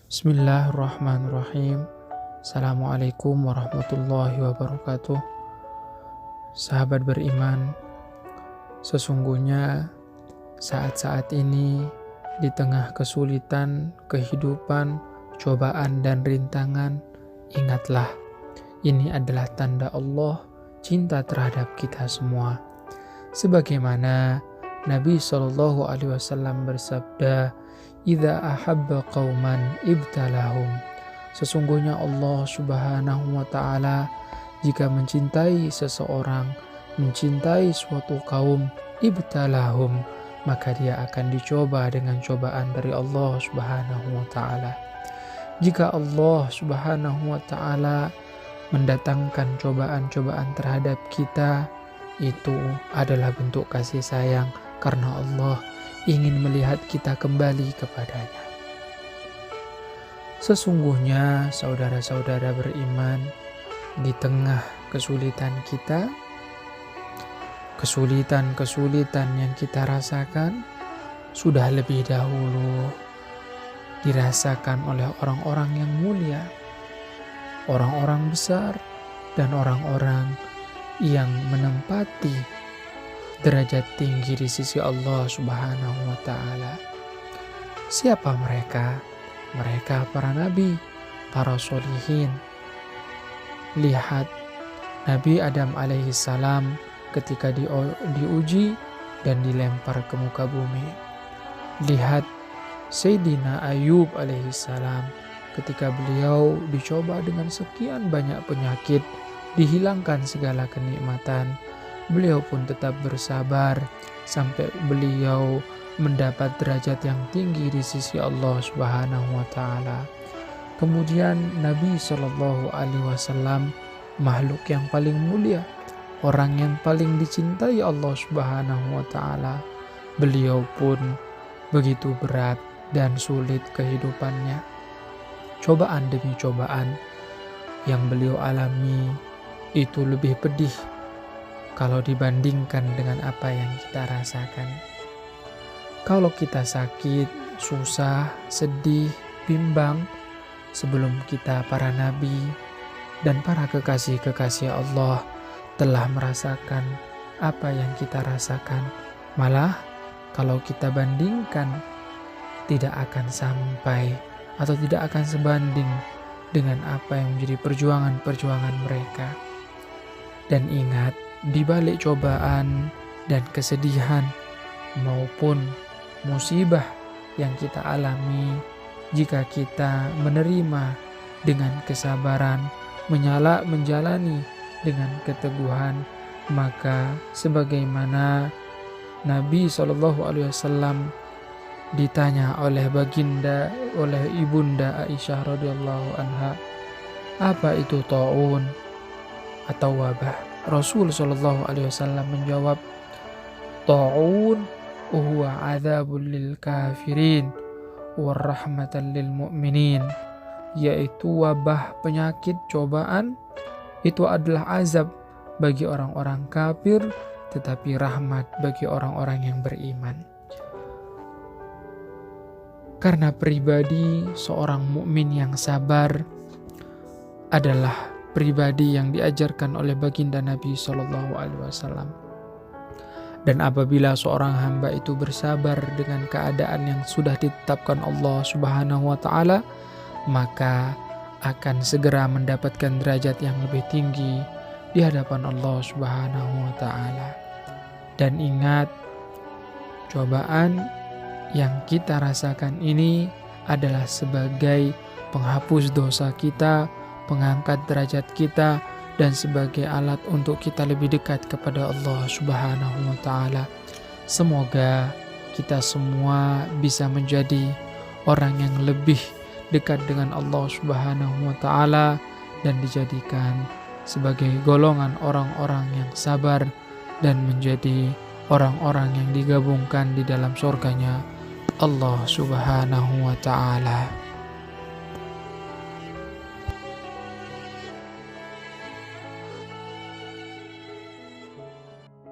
Bismillahirrahmanirrahim. Assalamualaikum warahmatullahi wabarakatuh. Sahabat beriman, sesungguhnya saat-saat ini di tengah kesulitan, kehidupan, cobaan dan rintangan, ingatlah, ini adalah tanda Allah cinta terhadap kita semua. Sebagaimana Nabi SAW bersabda, "Idza ahabba qauman ibtalahum." Sesungguhnya Allah Subhanahu wa taala jika mencintai seseorang, mencintai suatu kaum, ibtalahum, maka dia akan dicoba dengan cobaan dari Allah Subhanahu wa taala. Jika Allah Subhanahu wa taala mendatangkan cobaan-cobaan terhadap kita, itu adalah bentuk kasih sayang karena Allah ingin melihat kita kembali kepadanya. Sesungguhnya saudara-saudara beriman, di tengah kesulitan kita, kesulitan yang kita rasakan sudah lebih dahulu dirasakan oleh orang-orang yang mulia, orang-orang besar, dan orang-orang yang menempati derajat tinggi di sisi Allah Subhanahu wa taala. Siapa mereka? Mereka para nabi, para sholihin. Lihat Nabi Adam alaihissalam ketika diuji dan dilempar ke muka bumi. Lihat Sayyidina Ayub alaihissalam ketika beliau dicoba dengan sekian banyak penyakit, dihilangkan segala kenikmatan, beliau pun tetap bersabar sampai beliau mendapat derajat yang tinggi di sisi Allah Subhanahu wa taala. Kemudian Nabi SAW, makhluk yang paling mulia, orang yang paling dicintai Allah Subhanahu wa taala, beliau pun begitu berat dan sulit kehidupannya. Cobaan demi cobaan yang beliau alami itu lebih pedih kalau dibandingkan dengan apa yang kita rasakan. Kalau kita sakit, susah, sedih, bimbang, sebelum kita para nabi dan para kekasih-kekasih Allah telah merasakan apa yang kita rasakan. Malah kalau kita bandingkan, tidak akan sampai atau tidak akan sebanding dengan apa yang menjadi perjuangan-perjuangan mereka. Dan ingat, di balik cobaan dan kesedihan maupun musibah yang kita alami, jika kita menerima dengan kesabaran, menjalani dengan keteguhan, maka sebagaimana Nabi SAW ditanya oleh ibunda Aisyah radhiyallahu anha, apa itu ta'un atau wabah? Rasul SAW menjawab, ta'un huwa adzabul lil kafirin wa rahmatan lil mu'minin, yaitu wabah, penyakit, cobaan itu adalah azab bagi orang-orang kafir tetapi rahmat bagi orang-orang yang beriman. Karena pribadi seorang mukmin yang sabar adalah pribadi yang diajarkan oleh baginda Nabi SAW. Dan apabila seorang hamba itu bersabar dengan keadaan yang sudah ditetapkan Allah Subhanahu wa taala, maka akan segera mendapatkan derajat yang lebih tinggi di hadapan Allah Subhanahu wa taala. Dan ingat, cobaan yang kita rasakan ini adalah sebagai penghapus dosa kita, pengangkat derajat kita, dan sebagai alat untuk kita lebih dekat kepada Allah Subhanahu wa taala. Semoga kita semua bisa menjadi orang yang lebih dekat dengan Allah Subhanahu wa taala dan dijadikan sebagai golongan orang-orang yang sabar dan menjadi orang-orang yang digabungkan di dalam surganya Allah Subhanahu wa taala.